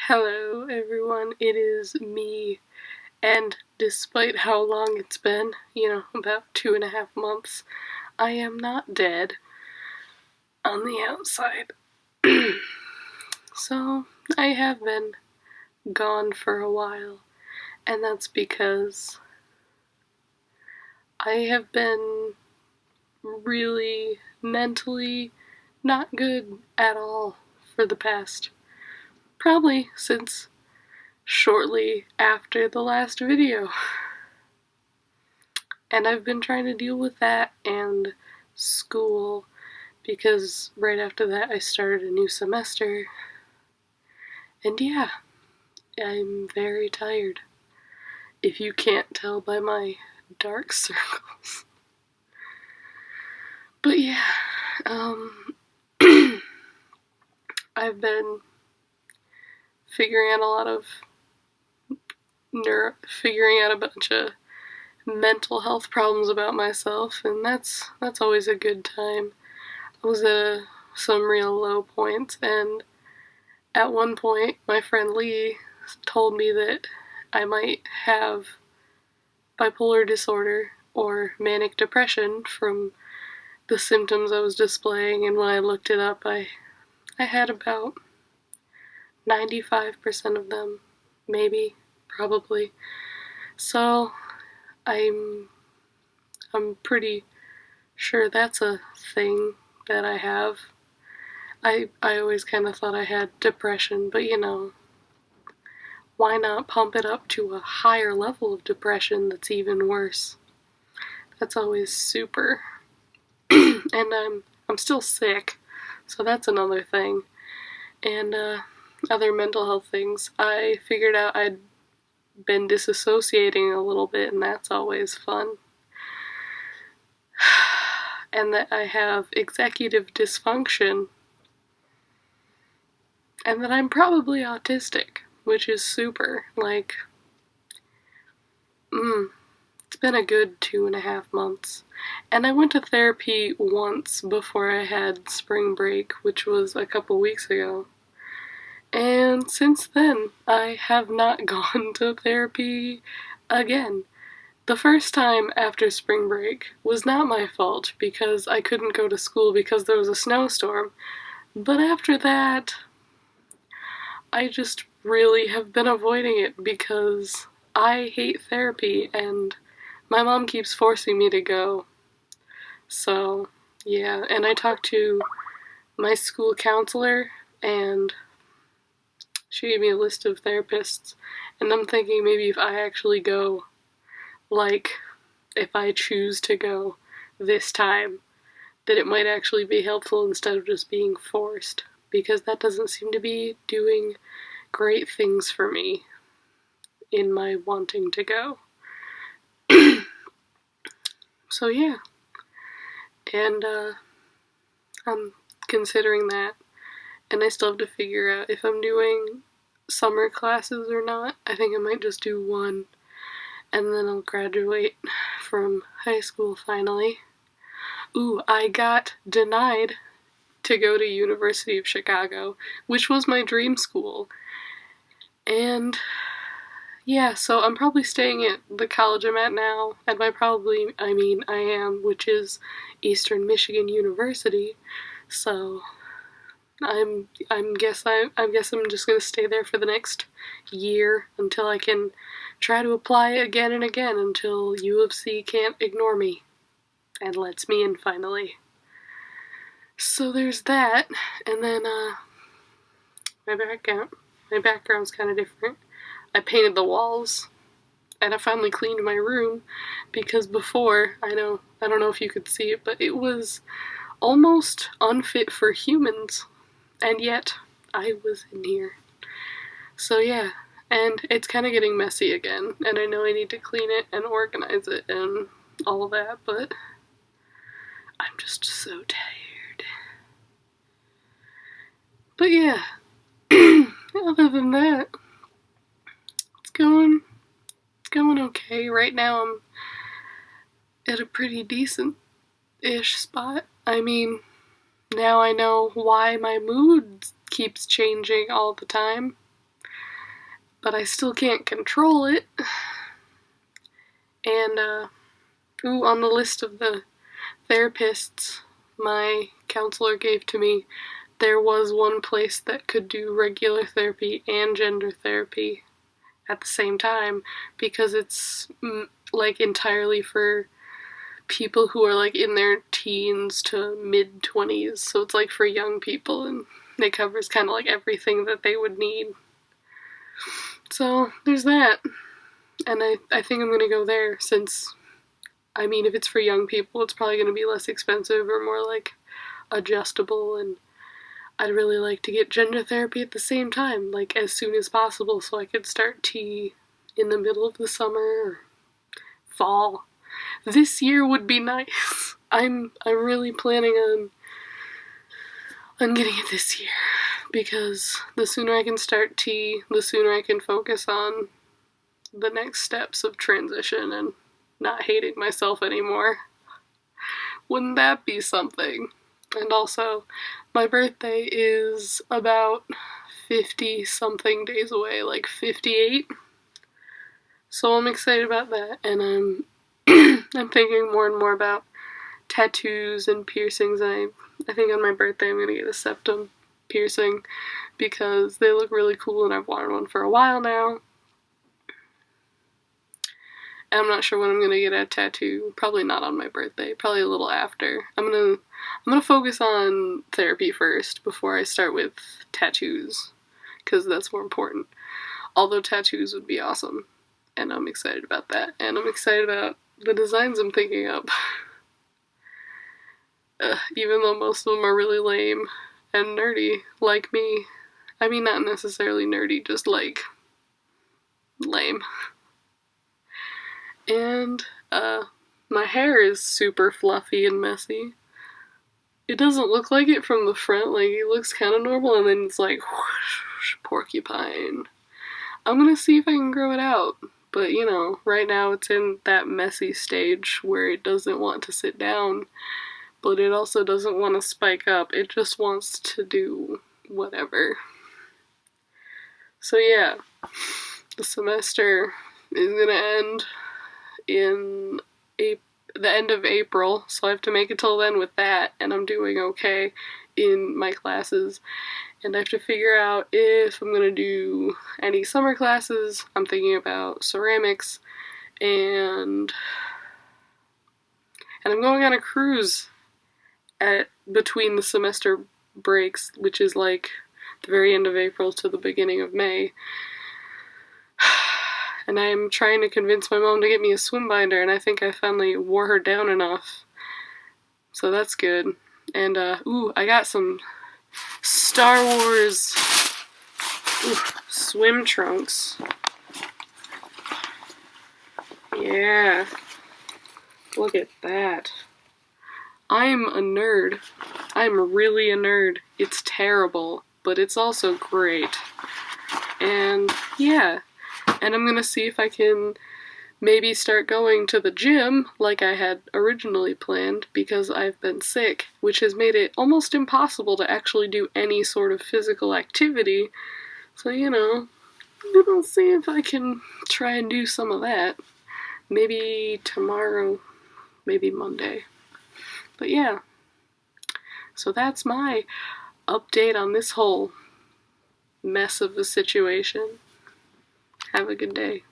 Hello everyone, it is me, and despite how long it's been, about 2.5 months, I am not dead on the outside. So, I have been gone for a while, and that's because I have been really mentally not good at all for the past, probably since shortly after the last video. And I've been trying to deal with that and school because right after that I started a new semester. And yeah, I'm very tired. If you can't tell by my dark circles. But yeah, I've been figuring out figuring out a bunch of mental health problems about myself, and that's always a good time. I was at some real low points, and at one point my friend Lee told me that I might have bipolar disorder or manic depression from the symptoms I was displaying, and when I looked it up, I had about 95% of them, maybe, probably. So I'm pretty sure that's a thing that I have. I always kind of thought I had depression, but why not pump it up to a higher level of depression that's even worse? That's always super. And I'm still sick, so that's another thing. And other mental health things. I figured out I'd been disassociating a little bit, and that's always fun. And that I have executive dysfunction, and that I'm probably autistic, which is super. It's been a good 2.5 months. And I went to therapy once before I had spring break, which was a couple weeks ago. And since then, I have not gone to therapy again. The first time after spring break was not my fault because I couldn't go to school because there was a snowstorm. But after that, I just really have been avoiding it because I hate therapy and my mom keeps forcing me to go. So, yeah, and I talked to my school counselor and she gave me a list of therapists, and I'm thinking maybe if I actually go, if I choose to go this time, that it might actually be helpful instead of just being forced, because that doesn't seem to be doing great things for me in my wanting to go. So yeah, and I'm considering that, and I still have to figure out if I'm doing summer classes or not. I think I might just do one, and then I'll graduate from high school finally. Ooh, I got denied to go to University of Chicago, which was my dream school. And yeah, so I'm probably staying at the college I'm at now, and by probably, I mean I am, which is Eastern Michigan University. So I guess I'm just gonna stay there for the next year until I can try to apply again and again until U of C can't ignore me and lets me in finally. So there's that, and then my background's kind of different. I painted the walls, and I finally cleaned my room because before, I don't know if you could see it, but it was almost unfit for humans, and yet I was in here. So yeah, and it's kind of getting messy again, and I know I need to clean it and organize it and all of that, but I'm just so tired. But yeah, other than that, it's going okay. Right now I'm at a pretty decent-ish spot. I mean, now I know why my mood keeps changing all the time. but I still can't control it. And, on the list of the therapists my counselor gave to me, there was one place that could do regular therapy and gender therapy at the same time, because it's like entirely for people who are like in their teens to mid-20s, so it's like for young people, and it covers kind of like everything that they would need. So there's that, and I think I'm gonna go there, since, I mean, if it's for young people, it's probably gonna be less expensive or more like adjustable, and I'd really like to get gender therapy at the same time, like as soon as possible, so I could start T in the middle of the summer or fall. This year would be nice. I'm really planning on getting it this year, because the sooner I can start T, the sooner I can focus on the next steps of transition and not hating myself anymore. Wouldn't that be something? And also, my birthday is about 50-something days away, like 58. So I'm excited about that, and I'm I'm thinking more and more about tattoos and piercings. I think on my birthday I'm gonna get a septum piercing, because they look really cool and I've wanted one for a while now. And I'm not sure when I'm gonna get a tattoo. Probably not on my birthday. Probably a little after. I'm gonna focus on therapy first before I start with tattoos, because that's more important. Although tattoos would be awesome, and I'm excited about that. And I'm excited about the designs I'm thinking up. Even though most of them are really lame and nerdy, like me. I mean, not necessarily nerdy, just like lame. And, my hair is super fluffy and messy. It doesn't look like it from the front, like it looks kind of normal, and then it's like, whoosh, porcupine. I'm gonna see if I can grow it out, but you know, right now it's in that messy stage where it doesn't want to sit down, but it also doesn't want to spike up, it just wants to do whatever. So yeah, the semester is gonna end in the end of April, so I have to make it till then with that, and I'm doing okay in my classes. And I have to figure out if I'm gonna do any summer classes. I'm thinking about ceramics, and I'm going on a cruise between the semester breaks, which is like the very end of April to the beginning of May. And I'm trying to convince my mom to get me a swim binder, and I think I finally wore her down enough. So that's good. And, I got some Star Wars swim trunks. Yeah. Look at that. I'm a nerd. I'm really a nerd. It's terrible, but it's also great. And, yeah. And I'm gonna see if I can maybe start going to the gym like I had originally planned, because I've been sick, which has made it almost impossible to actually do any sort of physical activity. So, you know, I'll see if I can try and do some of that. Maybe tomorrow, maybe Monday. But yeah, so that's my update on this whole mess of the situation. Have a good day.